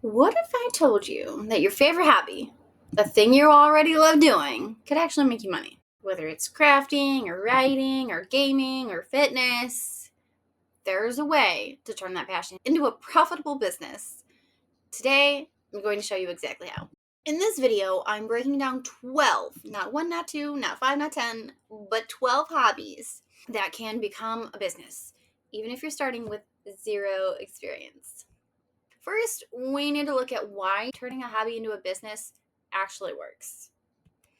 What if I told you that your favorite hobby, the thing you already love doing, could actually make you money? Whether it's crafting or writing or gaming or fitness, there's a way to turn that passion into a profitable business. Today, I'm going to show you exactly how. In this video, I'm breaking down 12, not one, not two, not five, not 10, but 12 hobbies that can become a business, even if you're starting with zero experience. First, we need to look at why turning a hobby into a business actually works.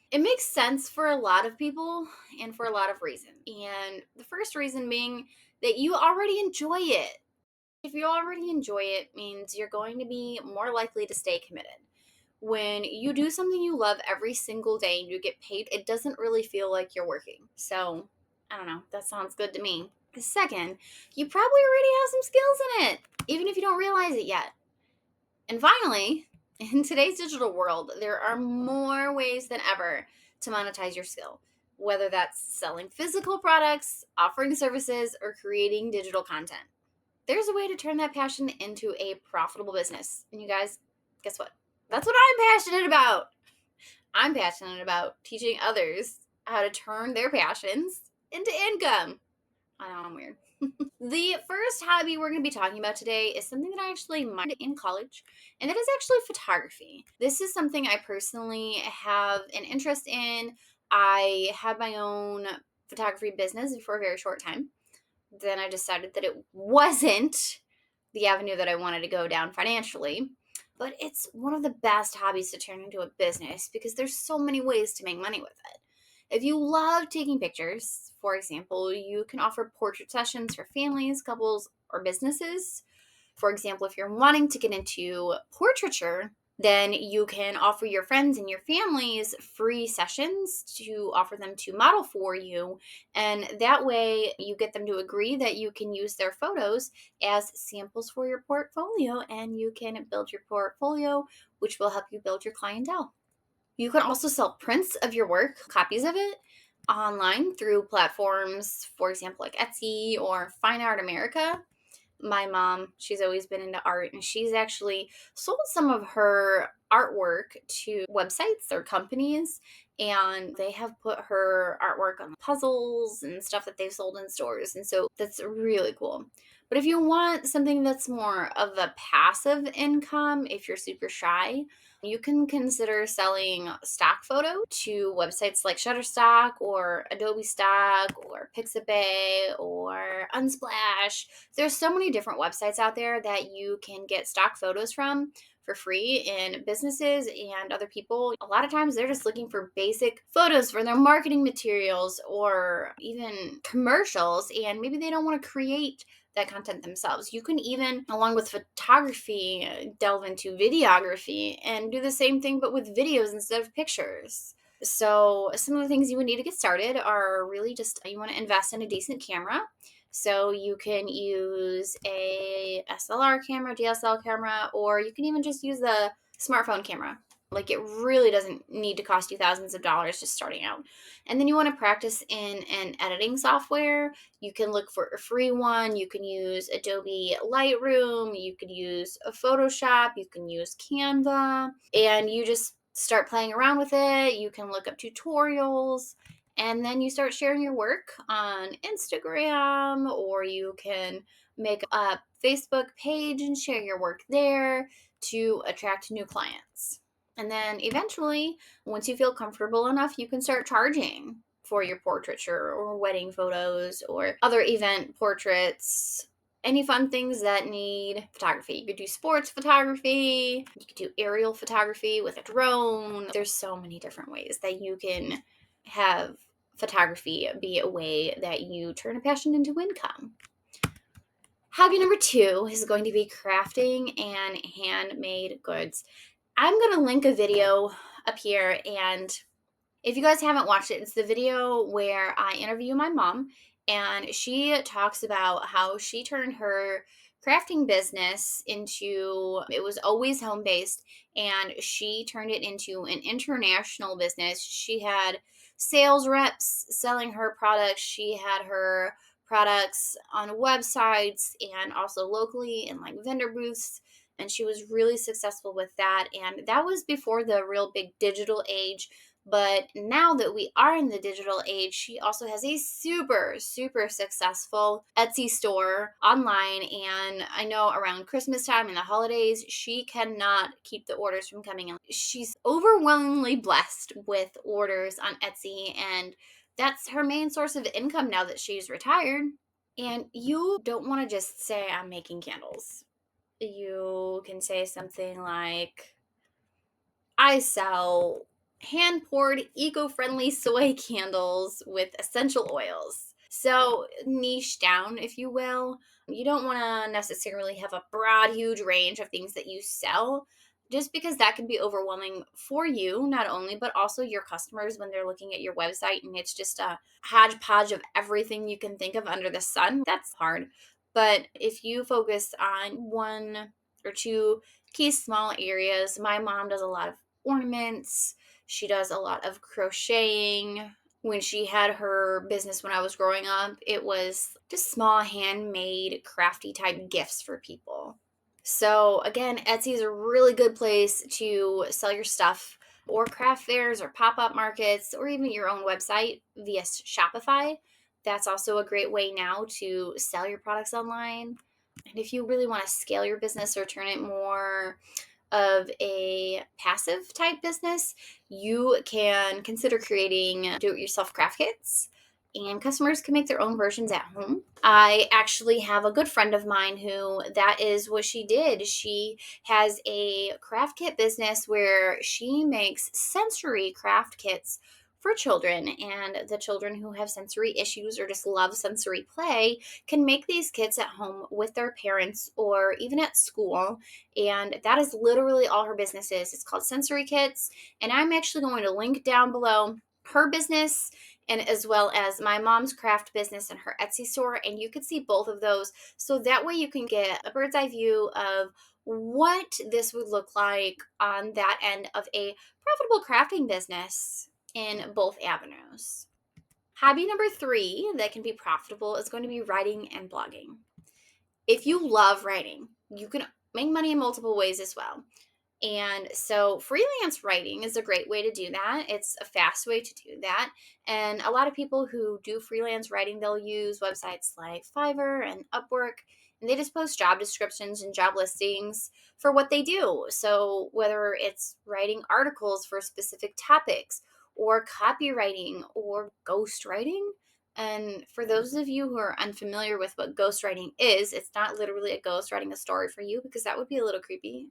It makes sense for a lot of people and for a lot of reasons. And the first reason being that you already enjoy it. If you already enjoy it, means you're going to be more likely to stay committed. When you do something you love every single day and you get paid, it doesn't really feel like you're working. So, I don't know, that sounds good to me. The second, you probably already have some skills in it, even if you don't realize it yet. And finally, in today's digital world, there are more ways than ever to monetize your skill, whether that's selling physical products, offering services, or creating digital content. There's a way to turn that passion into a profitable business. And you guys, guess what? That's what I'm passionate about. I'm passionate about teaching others how to turn their passions into income. I know I'm weird. The first hobby we're going to be talking about today is something that I actually minored in college, and that is actually photography. This is something I personally have an interest in. I had my own photography business for a very short time. Then I decided that it wasn't the avenue that I wanted to go down financially. But it's one of the best hobbies to turn into a business because there's so many ways to make money with it. If you love taking pictures, for example, you can offer portrait sessions for families, couples, or businesses. For example, if you're wanting to get into portraiture, then you can offer your friends and your families free sessions to offer them to model for you. And that way, you get them to agree that you can use their photos as samples for your portfolio, and you can build your portfolio, which will help you build your clientele. You can also sell prints of your work, copies of it, online through platforms, for example, like Etsy or Fine Art America. My mom, she's always been into art, and she's actually sold some of her artwork to websites or companies, and they have put her artwork on puzzles and stuff that they've sold in stores. And so that's really cool. But if you want something that's more of a passive income, if you're super shy, you can consider selling stock photo to websites like Shutterstock or Adobe Stock or Pixabay or Unsplash. There's so many different websites out there that you can get stock photos from for free, in businesses and other people. A lot of times they're just looking for basic photos for their marketing materials or even commercials, and maybe they don't want to create that content themselves. You can even, along with photography, delve into videography and do the same thing but with videos instead of pictures. So, some of the things you would need to get started are really just you want to invest in a decent camera. So, you can use a SLR camera, DSL camera, or you can even just use the smartphone camera. Like, it really doesn't need to cost you thousands of dollars just starting out. And then you want to practice in an editing software. You can look for a free one. You can use Adobe Lightroom. You could use a Photoshop. You can use Canva. And you just start playing around with it. You can look up tutorials. And then you start sharing your work on Instagram, or you can make a Facebook page and share your work there to attract new clients. And then eventually, once you feel comfortable enough, you can start charging for your portraiture or wedding photos or other event portraits. Any fun things that need photography. You could do sports photography. You could do aerial photography with a drone. There's so many different ways that you can have photography be a way that you turn a passion into income. Hobby number 2 is going to be crafting and handmade goods. I'm going to link a video up here, and if you guys haven't watched it, it's the video where I interview my mom, and she talks about how she turned her crafting business into, it was always home based, and she turned it into an international business. She had sales reps selling her products. She had her products on websites and also locally in like vendor booths and she was really successful with that. And that was before the real big digital age. But now that we are in the digital age, she also has a super, super successful Etsy store online. And I know around Christmas time and the holidays, she cannot keep the orders from coming in. She's overwhelmingly blessed with orders on Etsy, and that's her main source of income now that she's retired. And you don't want to just say, I'm making candles. You can say something like, I sell hand poured, eco friendly soy candles with essential oils. So, niche down, if you will. You don't want to necessarily have a broad, huge range of things that you sell, just because that can be overwhelming for you, not only, but also your customers when they're looking at your website and it's just a hodgepodge of everything you can think of under the sun. That's hard. But if you focus on one or two key small areas, my mom does a lot of ornaments. She does a lot of crocheting. When she had her business when I was growing up, it was just small handmade crafty type gifts for people. So again, Etsy is a really good place to sell your stuff, or craft fairs or pop-up markets, or even your own website via Shopify. That's also a great way now to sell your products online. And if you really want to scale your business or turn it more of a passive type business, you can consider creating do-it-yourself craft kits, and customers can make their own versions at home. I actually have a good friend of mine who that is what she did. She has a craft kit business where she makes sensory craft kits for children, and the children who have sensory issues or just love sensory play can make these kits at home with their parents or even at school. And that is literally all her business is. It's called Sensory Kits. And I'm actually going to link down below her business and as well as my mom's craft business and her Etsy store. And you could see both of those. So that way you can get a bird's eye view of what this would look like on that end of a profitable crafting business in both avenues. Hobby number 3 that can be profitable is going to be writing and blogging. If you love writing, you can make money in multiple ways as well. And so freelance writing is a great way to do that. It's a fast way to do that. And a lot of people who do freelance writing, they'll use websites like Fiverr and Upwork, and they just post job descriptions and job listings for what they do. So whether it's writing articles for specific topics or copywriting or ghostwriting. And for those of you who are unfamiliar with what ghostwriting is, it's not literally a ghost writing a story for you, because that would be a little creepy.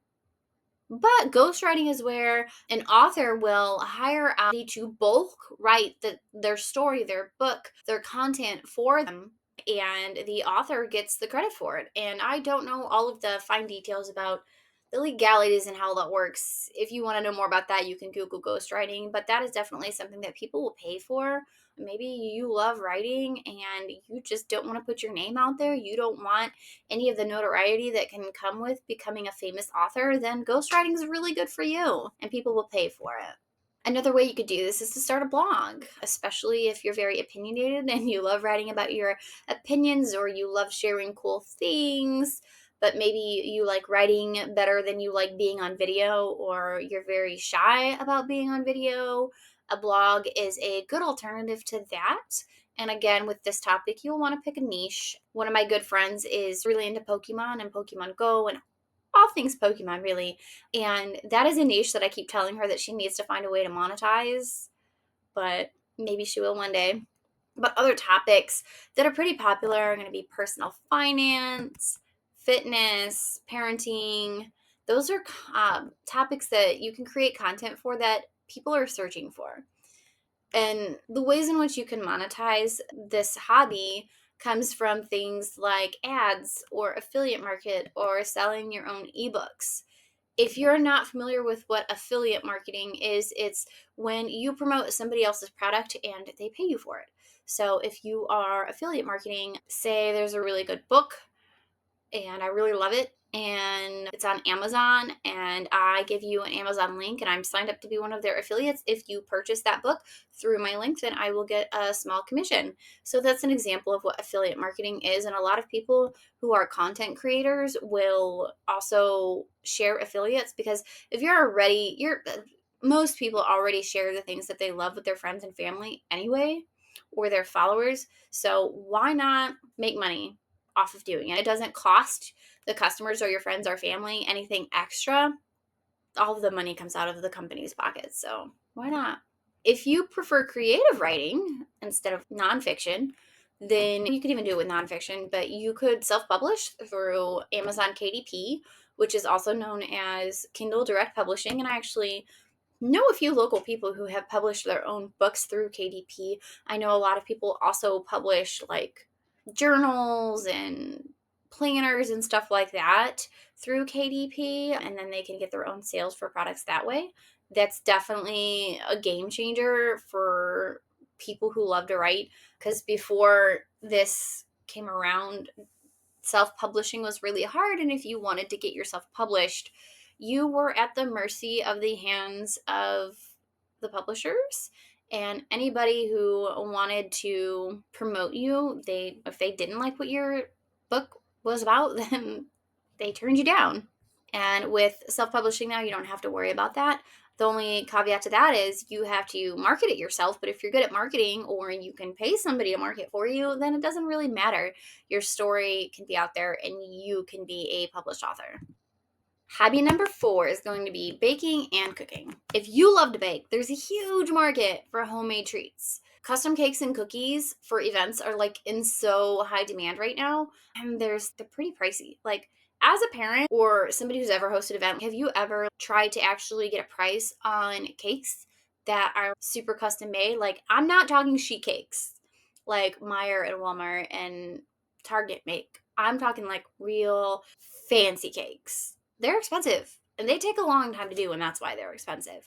But ghostwriting is where an author will hire out to bulk write their story, their book, their content for them, and the author gets the credit for it. And I don't know all of the fine details about the legalities and how that works. If you want to know more about that, you can Google ghostwriting, but that is definitely something that people will pay for. Maybe you love writing and you just don't want to put your name out there. You don't want any of the notoriety that can come with becoming a famous author, then ghostwriting is really good for you and people will pay for it. Another way you could do this is to start a blog, especially if you're very opinionated and you love writing about your opinions or you love sharing cool things, but maybe you like writing better than you like being on video, or you're very shy about being on video. A blog is a good alternative to that. And again, with this topic, you'll want to pick a niche. One of my good friends is really into Pokemon and Pokemon Go and all things Pokemon, really. And that is a niche that I keep telling her that she needs to find a way to monetize, but maybe she will one day. But other topics that are pretty popular are going to be personal finance, fitness, parenting. Those are topics that you can create content for that people are searching for. And the ways in which you can monetize this hobby comes from things like ads or affiliate market or selling your own ebooks. If you're not familiar with what affiliate marketing is, it's when you promote somebody else's product and they pay you for it. So if you are affiliate marketing, say there's a really good book and I really love it, and it's on Amazon, and I give you an Amazon link, and I'm signed up to be one of their affiliates. If you purchase that book through my link, then I will get a small commission. So that's an example of what affiliate marketing is, and a lot of people who are content creators will also share affiliates, because if you're already you're most people already share the things that they love with their friends and family anyway, or their followers. So why not make money off of doing it? It doesn't cost the customers or your friends or family anything extra. All of the money comes out of the company's pockets. So why not? If you prefer creative writing instead of nonfiction, then you could even do it with nonfiction, but you could self publish through Amazon KDP, which is also known as Kindle Direct Publishing. And I actually know a few local people who have published their own books through KDP. I know a lot of people also publish like journals and planners and stuff like that through KDP, and then they can get their own sales for products that way. That's definitely a game changer for people who love to write, because before this came around, self-publishing was really hard, and if you wanted to get yourself published, you were at the mercy of the hands of the publishers, and anybody who wanted to promote you, they if they didn't like what your book was about, then they turned you down. And with self-publishing now, you don't have to worry about that. The only caveat to that is you have to market it yourself. But if you're good at marketing, or you can pay somebody to market for you, then it doesn't really matter. Your story can be out there and you can be a published author. Hobby number 4 is going to be baking and cooking. If you love to bake, there's a huge market for homemade treats. Custom cakes and cookies for events are like in so high demand right now, and they're pretty pricey. Like, as a parent or somebody who's ever hosted an event, have you ever tried to actually get a price on cakes that are super custom made? Like, I'm not talking sheet cakes like Meijer and Walmart and Target make. I'm talking like real fancy cakes. They're expensive, and they take a long time to do, and that's why they're expensive.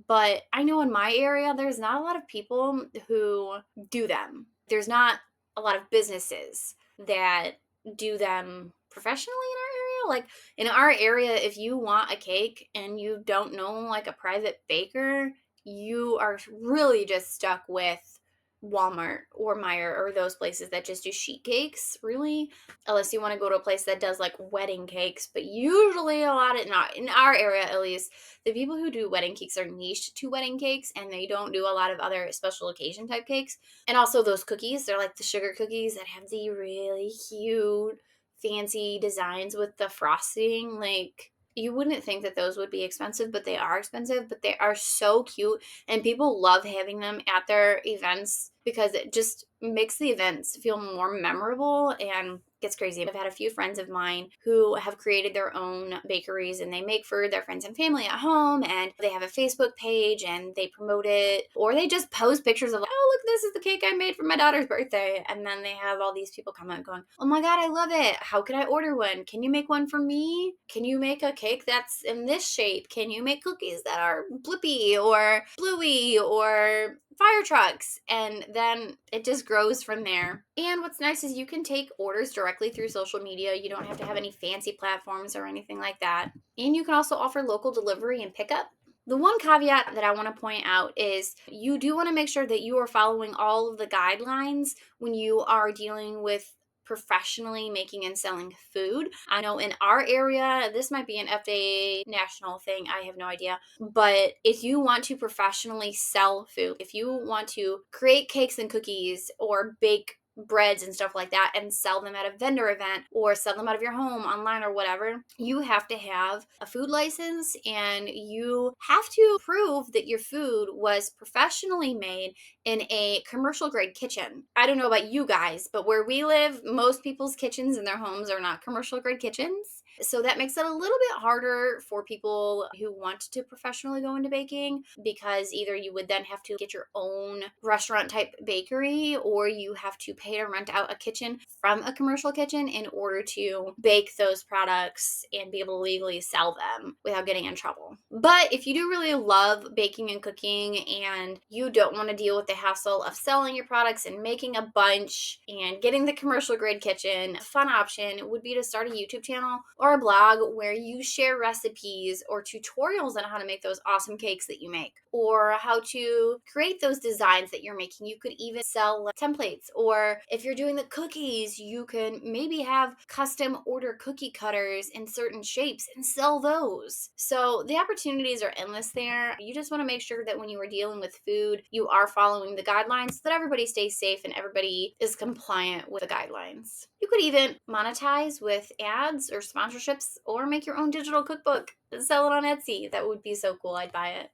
But I know in my area, there's not a lot of people who do them. There's not a lot of businesses that do them professionally in our area. Like, in our area, if you want a cake and you don't know like a private baker, you are really just stuck with Walmart or Meijer or those places that just do sheet cakes, really, unless you want to go to a place that does like wedding cakes. But usually a lot of, not in our area at least, the people who do wedding cakes are niche to wedding cakes, and they don't do a lot of other special occasion type cakes. And also those cookies, they're like the sugar cookies that have the really cute fancy designs with the frosting. Like, you wouldn't think that those would be expensive, but they are expensive, but they are so cute, and people love having them at their events because it just makes the events feel more memorable and gets crazy. I've had a few friends of mine who have created their own bakeries, and they make for their friends and family at home, and they have a Facebook page and they promote it, or they just post pictures of like, oh, look, this is the cake I made for my daughter's birthday. And then they have all these people comment going, oh my God, I love it. How can I order one? Can you make one for me? Can you make a cake that's in this shape? Can you make cookies that are blippy or bluey or fire trucks? And then it just grows from there. And what's nice is you can take orders directly through social media. You don't have to have any fancy platforms or anything like that. And you can also offer local delivery and pickup. The one caveat that I want to point out is you do want to make sure that you are following all of the guidelines when you are dealing with professionally making and selling food. I know in our area, this might be an FAA national thing, I have no idea. But if you want to professionally sell food, if you want to create cakes and cookies or bake breads and stuff like that and sell them at a vendor event or sell them out of your home online or whatever, you have to have a food license, and you have to prove that your food was professionally made in a commercial grade kitchen. I don't know about you guys, but where we live, most people's kitchens in their homes are not commercial grade kitchens. So that makes it a little bit harder for people who want to professionally go into baking, because either you would then have to get your own restaurant type bakery, or you have to pay to rent out a kitchen from a commercial kitchen in order to bake those products and be able to legally sell them without getting in trouble. But if you do really love baking and cooking, and you don't want to deal with the hassle of selling your products and making a bunch and getting the commercial grade kitchen, a fun option would be to start a YouTube channel or a blog where you share recipes or tutorials on how to make those awesome cakes that you make, or how to create those designs that you're making. You could even sell templates, or if you're doing the cookies, you can maybe have custom order cookie cutters in certain shapes and sell those. So the opportunities are endless there. You just want to make sure that when you are dealing with food, you are following the guidelines so that everybody stays safe and everybody is compliant with the guidelines. You could even monetize with ads or sponsorships, or make your own digital cookbook and sell it on Etsy. That would be so cool. I'd buy it.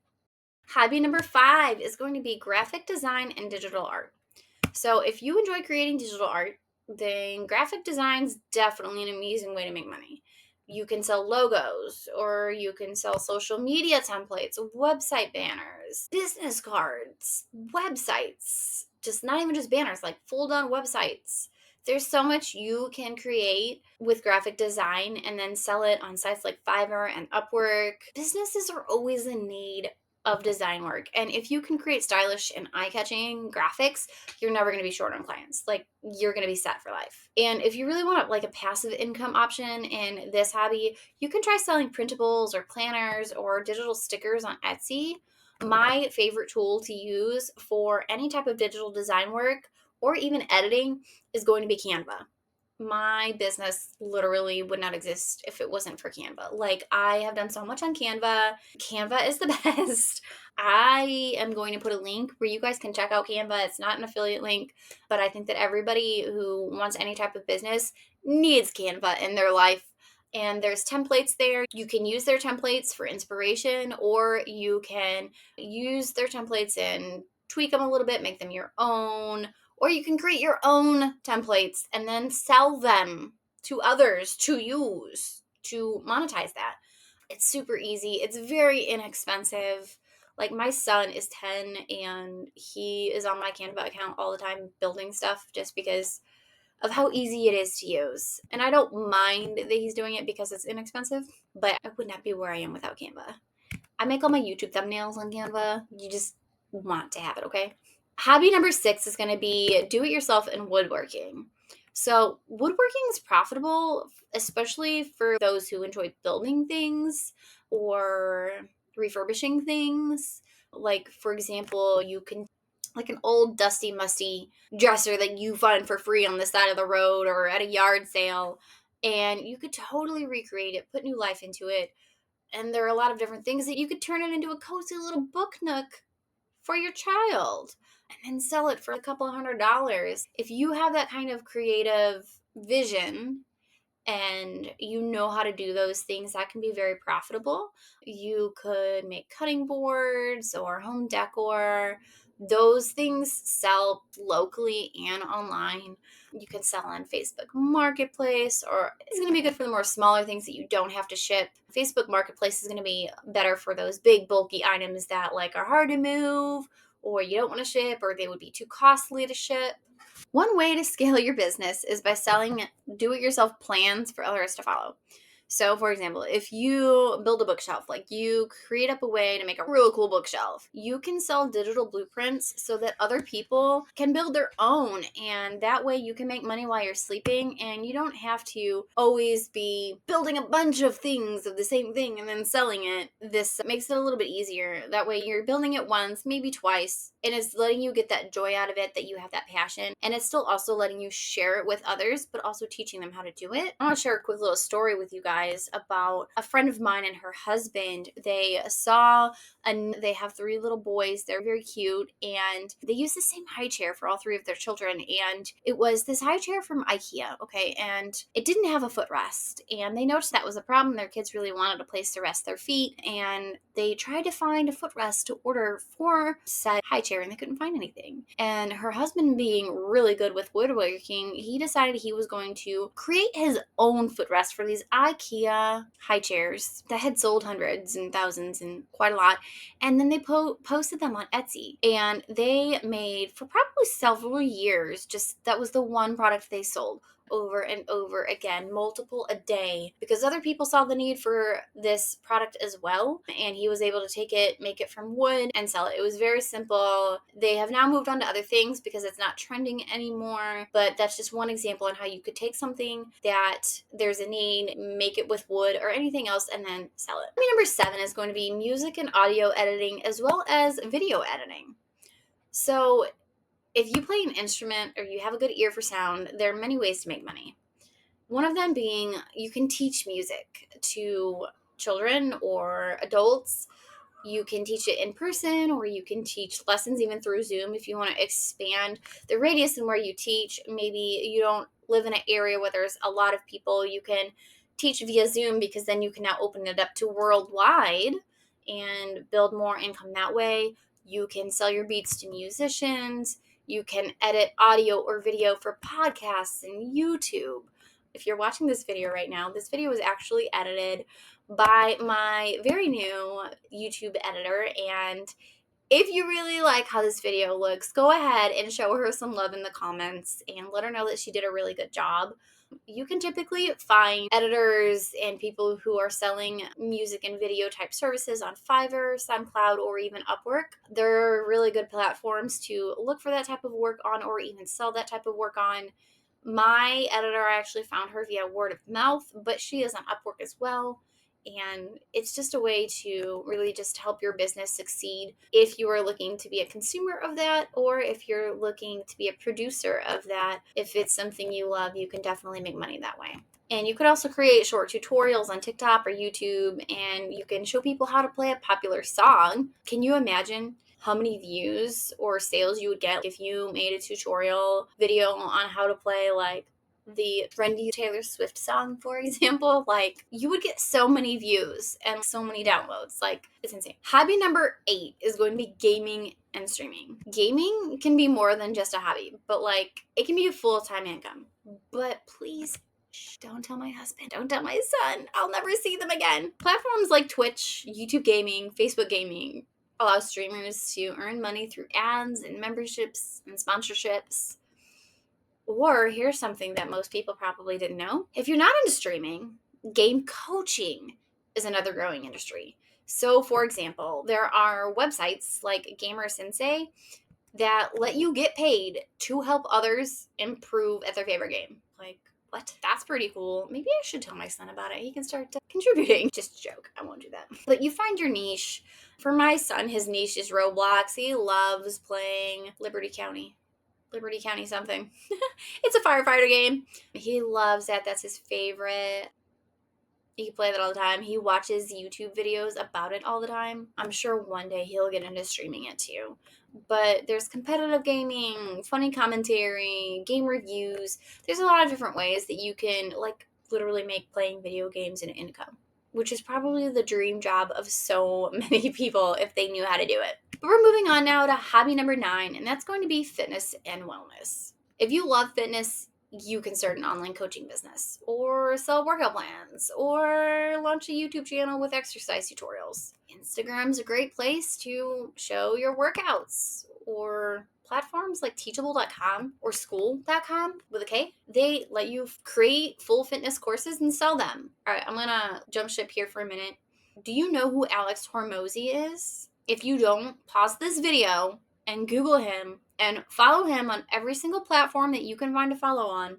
Hobby number 5 is going to be graphic design and digital art. So if you enjoy creating digital art, then graphic design's definitely an amazing way to make money. You can sell logos, or you can sell social media templates, website banners, business cards, websites, just not even just banners, like full done websites. There's so much you can create with graphic design and then sell it on sites like Fiverr and Upwork. Businesses are always in need of design work. And if you can create stylish and eye-catching graphics, you're never going to be short on clients. Like, you're going to be set for life. And if you really want like a passive income option in this hobby, you can try selling printables or planners or digital stickers on Etsy. My favorite tool to use for any type of digital design work or even editing is going to be Canva. My business literally would not exist if it wasn't for Canva. Like, I have done so much on Canva. Canva is the best. I am going to put a link where you guys can check out Canva. It's not an affiliate link, but I think that everybody who wants any type of business needs Canva in their life. And there's templates there. You can use their templates for inspiration, or you can use their templates and tweak them a little bit, make them your own, or you can create your own templates and then sell them to others to use to monetize that. It's super easy. It's very inexpensive. Like, my son is 10 and he is on my Canva account all the time building stuff just because of how easy it is to use. And I don't mind that he's doing it because it's inexpensive, but I would not be where I am without Canva. I make all my YouTube thumbnails on Canva. You just want to have it, okay? Hobby number 6 is going to be do it yourself in woodworking. So, woodworking is profitable, especially for those who enjoy building things or refurbishing things. Like, for example, you can, like, an old dusty musty dresser that you find for free on the side of the road or at a yard sale, and you could totally recreate it, put new life into it. And there are a lot of different things that you could turn it into a cozy little book nook for your child and then sell it for a couple $100. If you have that kind of creative vision and you know how to do those things, that can be very profitable. You could make cutting boards or home decor. Those things sell locally and online. You can sell on Facebook Marketplace, or it's going to be good for the more smaller things that you don't have to ship. Facebook Marketplace is going to be better for those big bulky items that like are hard to move, or you don't want to ship, or they would be too costly to ship. One way to scale your business is by selling do-it-yourself plans for others to follow. So, for example, if you build a bookshelf, like you create up a way to make a really cool bookshelf, you can sell digital blueprints so that other people can build their own. And that way you can make money while you're sleeping, and you don't have to always be building a bunch of things of the same thing and then selling it. This makes it a little bit easier. That way you're building it once, maybe twice, and it's letting you get that joy out of it, that you have that passion. And it's still also letting you share it with others, but also teaching them how to do it. I want to share a quick little story with you guys about a friend of mine and her husband. They have 3 little boys. They're very cute, and they use the same high chair for all 3 of their children. And it was this high chair from IKEA, okay? And it didn't have a footrest, and they noticed that was a problem. Their kids really wanted a place to rest their feet, and they tried to find a footrest to order for said high chair, and they couldn't find anything. And her husband, being really good with woodworking, he decided he was going to create his own footrest for these IKEA high chairs that had sold hundreds and thousands and quite a lot. And then they posted them on Etsy, and they made, for probably several years, just that was the one product they sold, over and over again, multiple a day, because other people saw the need for this product as well. And he was able to take it, make it from wood, and sell it. It was very simple. They have now moved on to other things because it's not trending anymore. But that's just one example on how you could take something that there's a need, make it with wood or anything else, and then sell it. Number 7 is going to be music and audio editing as well as video editing. So if you play an instrument or you have a good ear for sound, there are many ways to make money. One of them being you can teach music to children or adults. You can teach it in person, or you can teach lessons even through Zoom if you want to expand the radius in where you teach. Maybe you don't live in an area where there's a lot of people. You can teach via Zoom because then you can now open it up to worldwide and build more income that way. You can sell your beats to musicians. You can edit audio or video for podcasts and YouTube. If you're watching this video right now, this video was actually edited by my very new YouTube editor. And if you really like how this video looks, go ahead and show her some love in the comments and let her know that she did a really good job. You can typically find editors and people who are selling music and video type services on Fiverr, SoundCloud, or even Upwork. They're really good platforms to look for that type of work on or even sell that type of work on. My editor, I actually found her via word of mouth, but she is on Upwork as well. And it's just a way to really just help your business succeed if you are looking to be a consumer of that, or if you're looking to be a producer of that. If it's something you love, you can definitely make money that way. And you could also create short tutorials on TikTok or YouTube, and you can show people how to play a popular song. Can you imagine how many views or sales you would get if you made a tutorial video on how to play like the trendy Taylor Swift song, for example? Like, you would get so many views and so many downloads. Like, it's insane. Hobby number 8 is going to be gaming and streaming. Gaming can be more than just a hobby, but like, it can be a full-time income. But please, don't tell my husband, don't tell my son. I'll never see them again. Platforms like Twitch, YouTube gaming, Facebook gaming allow streamers to earn money through ads and memberships and sponsorships. Or here's something that most people probably didn't know. If you're not into streaming, game coaching is another growing industry. So, for example, there are websites like Gamer Sensei that let you get paid to help others improve at their favorite game. Like, what? That's pretty cool. Maybe I should tell my son about it. He can start contributing. Just a joke. I won't do that. But you find your niche. For my son, his niche is Roblox. He loves playing Liberty County something. It's a firefighter game. He loves that. That's his favorite. He can play that all the time. He watches YouTube videos about it all the time. I'm sure one day he'll get into streaming it too. But there's competitive gaming, funny commentary, game reviews. There's a lot of different ways that you can like literally make playing video games an income, which is probably the dream job of so many people if they knew how to do it. But we're moving on now to hobby number 9, and that's going to be fitness and wellness. If you love fitness, you can start an online coaching business, or sell workout plans, or launch a YouTube channel with exercise tutorials. Instagram's a great place to show your workouts, or platforms like teachable.com or school.com with a K, they let you create full fitness courses and sell them. All right, I'm gonna jump ship here for a minute. Do you know who Alex Hormozi is? If you don't, pause this video and Google him and follow him on every single platform that you can find to follow on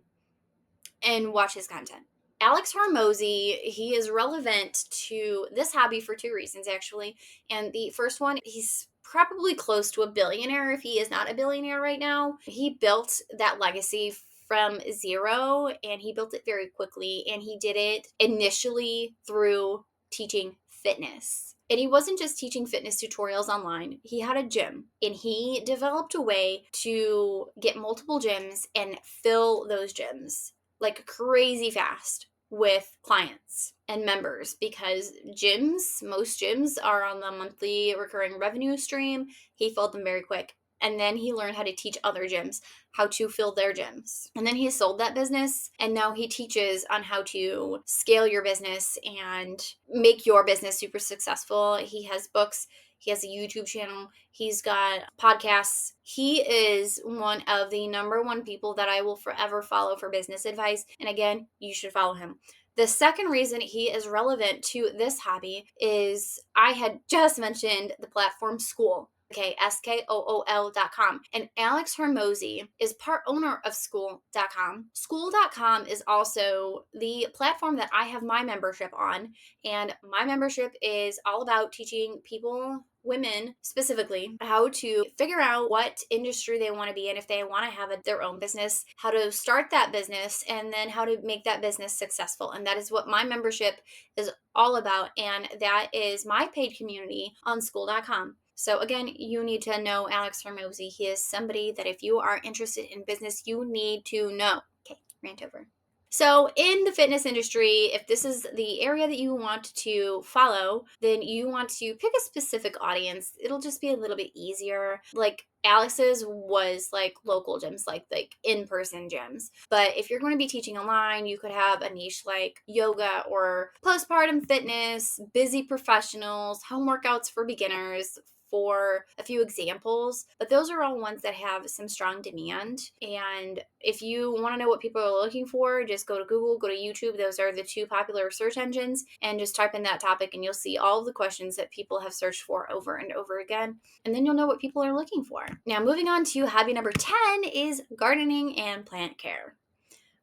and watch his content. Alex Hormozi, he is relevant to this hobby for 2 reasons, actually. And the first one, he's probably close to a billionaire if he is not a billionaire right now. He built that legacy from zero, and he built it very quickly, and he did it initially through teaching fitness. And he wasn't just teaching fitness tutorials online. He had a gym, and he developed a way to get multiple gyms and fill those gyms like crazy fast with clients and members, because most gyms are on the monthly recurring revenue stream. He filled them very quick. And then he learned how to teach other gyms how to fill their gyms. And then he sold that business, and now he teaches on how to scale your business and make your business super successful. He has books. He has a YouTube channel. He's got podcasts. He is one of the number one people that I will forever follow for business advice. And again, you should follow him. The second reason he is relevant to this hobby is I had just mentioned the platform School. Okay, SKOOL.com. And Alex Hormozy is part owner of School.com. School.com is also the platform that I have my membership on. And my membership is all about teaching people, women specifically, how to figure out what industry they want to be in, if they want to have their own business, how to start that business, and then how to make that business successful. And that is what my membership is all about. And that is my paid community on School.com. So again, you need to know Alex Hormozy. He is somebody that if you are interested in business, you need to know. Okay, rant over. So in the fitness industry, if this is the area that you want to follow, then you want to pick a specific audience. It'll just be a little bit easier. Like Alex's was like local gyms, like in-person gyms. But if you're going to be teaching online, you could have a niche like yoga or postpartum fitness, busy professionals, home workouts for beginners, for a few examples, but those are all ones that have some strong demand. And if you want to know what people are looking for, just go to Google, go to YouTube. Those are the two popular search engines, and just type in that topic and you'll see all of the questions that people have searched for over and over again. And then you'll know what people are looking for. Now, moving on to hobby number 10 is gardening and plant care.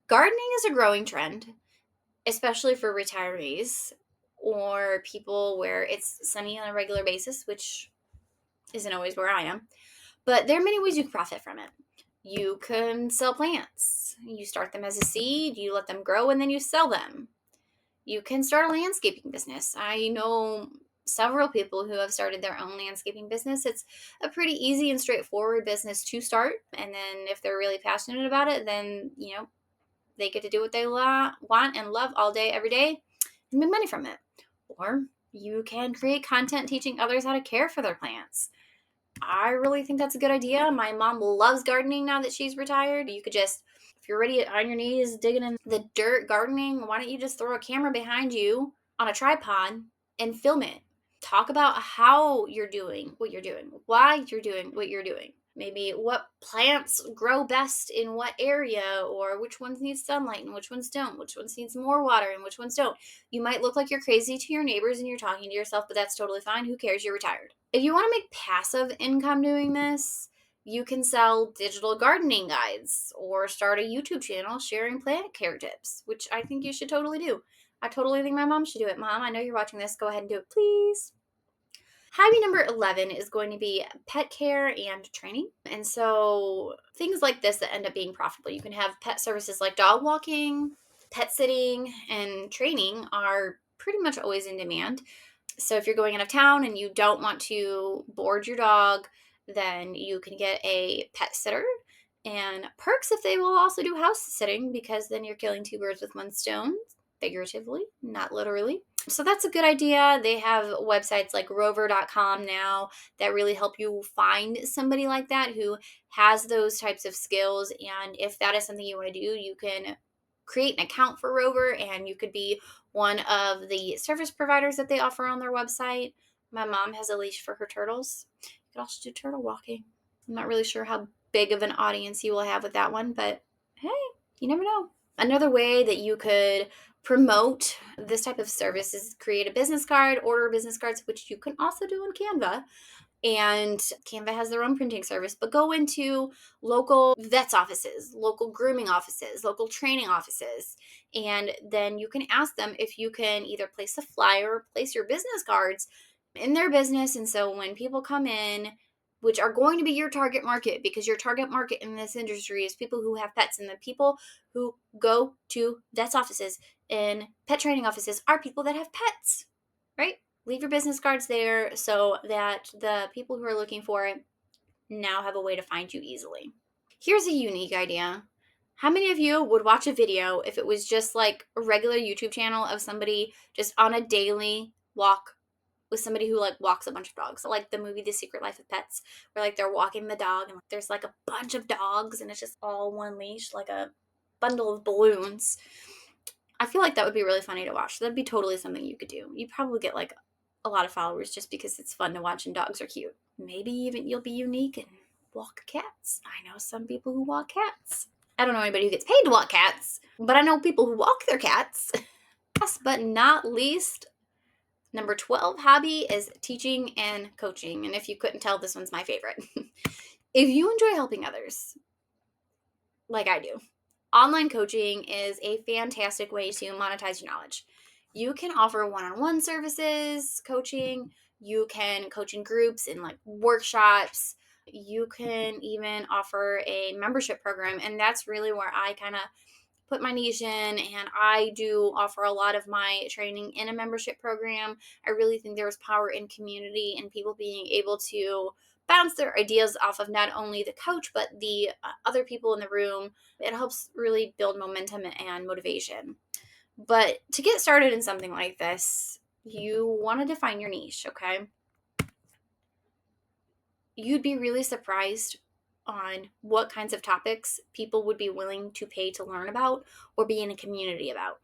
Gardening is a growing trend, especially for retirees or people where it's sunny on a regular basis, which isn't always where I am. But there are many ways you can profit from it. You can sell plants. You start them as a seed, you let them grow, and then you sell them. You can start a landscaping business. I know several people who have started their own landscaping business. It's a pretty easy and straightforward business to start. And then if they're really passionate about it, then, they get to do what they want and love all day, every day, and make money from it. Or you can create content teaching others how to care for their plants. I really think that's a good idea. My mom loves gardening now that she's retired. You could just, if you're ready on your knees digging in the dirt gardening, why don't you just throw a camera behind you on a tripod and film it? Talk about how you're doing what you're doing, why you're doing what you're doing. Maybe what plants grow best in what area, or which ones need sunlight and which ones don't, which ones needs more water and which ones don't. You might look like you're crazy to your neighbors and you're talking to yourself, but that's totally fine. Who cares? You're retired. If you want to make passive income doing this, you can sell digital gardening guides or start a YouTube channel sharing plant care tips, which I think you should totally do. I totally think my mom should do it. Mom, I know you're watching this. Go ahead and do it, please. Hobby number 11 is going to be pet care and training. And so things like this that end up being profitable. You can have pet services like dog walking, pet sitting, and training are pretty much always in demand. So if you're going out of town and you don't want to board your dog, then you can get a pet sitter. And perks if they will also do house sitting, because then you're killing two birds with one stone, figuratively, not literally. So that's a good idea. They have websites like rover.com now that really help you find somebody like that who has those types of skills. And if that is something you want to do, you can create an account for Rover and you could be one of the service providers that they offer on their website. My mom has a leash for her turtles. You could also do turtle walking. I'm not really sure how big of an audience you will have with that one, but hey, you never know. Another way that you could promote this type of service is create a business card, order business cards, which you can also do on Canva. And Canva has their own printing service, but go into local vets offices, local grooming offices, local training offices, and then you can ask them if you can either place a flyer or place your business cards in their business. And so when people come in, which are going to be your target market, because your target market in this industry is people who have pets, and the people who go to vets offices and pet training offices are people that have pets, right? Leave your business cards there so that the people who are looking for it now have a way to find you easily. Here's a unique idea. How many of you would watch a video if it was just like a regular YouTube channel of somebody just on a daily walk with somebody who like walks a bunch of dogs? Like the movie The Secret Life of Pets, where like they're walking the dog and there's like a bunch of dogs and it's just all one leash, like a bundle of balloons. I feel like that would be really funny to watch. That'd be totally something you could do. You'd probably get like a lot of followers just because it's fun to watch and dogs are cute. Maybe even you'll be unique and walk cats. I know some people who walk cats. I don't know anybody who gets paid to walk cats, but I know people who walk their cats. Last but not least, number 12 hobby is teaching and coaching. And if you couldn't tell, this one's my favorite. If you enjoy helping others, like I do, online coaching is a fantastic way to monetize your knowledge. You can offer one-on-one services, coaching. You can coach in groups in like workshops. You can even offer a membership program. And that's really where I kind of put my niche in, and I do offer a lot of my training in a membership program. I really think there's power in community and people being able to bounce their ideas off of not only the coach but the other people in the room. It helps really build momentum and motivation. But to get started in something like this, you want to define your niche, okay? You'd be really surprised on what kinds of topics people would be willing to pay to learn about or be in a community about.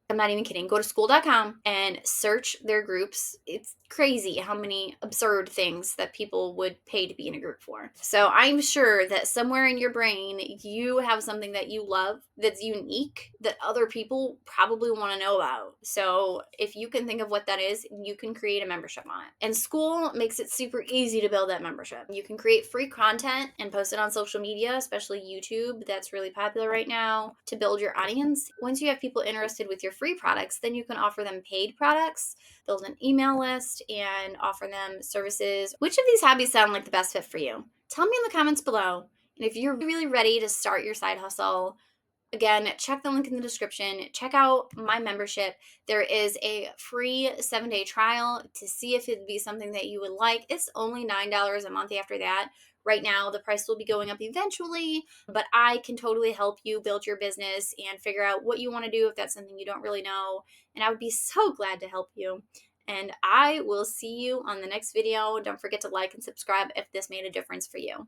I'm not even kidding. Go to school.com and search their groups. It's crazy how many absurd things that people would pay to be in a group for. So I'm sure that somewhere in your brain, you have something that you love that's unique that other people probably want to know about. So if you can think of what that is, you can create a membership on it. And school makes it super easy to build that membership. You can create free content and post it on social media, especially YouTube. That's really popular right now to build your audience. Once you have people interested with your free products, then you can offer them paid products, build an email list, and offer them services. Which of these hobbies sound like the best fit for you? Tell me in the comments below. And if you're really ready to start your side hustle, again, check the link in the description. Check out my membership. There is a free 7-day trial to see if it'd be something that you would like. It's only $9 a month after that. Right now, the price will be going up eventually, but I can totally help you build your business and figure out what you want to do if that's something you don't really know. And I would be so glad to help you. And I will see you on the next video. Don't forget to like and subscribe if this made a difference for you.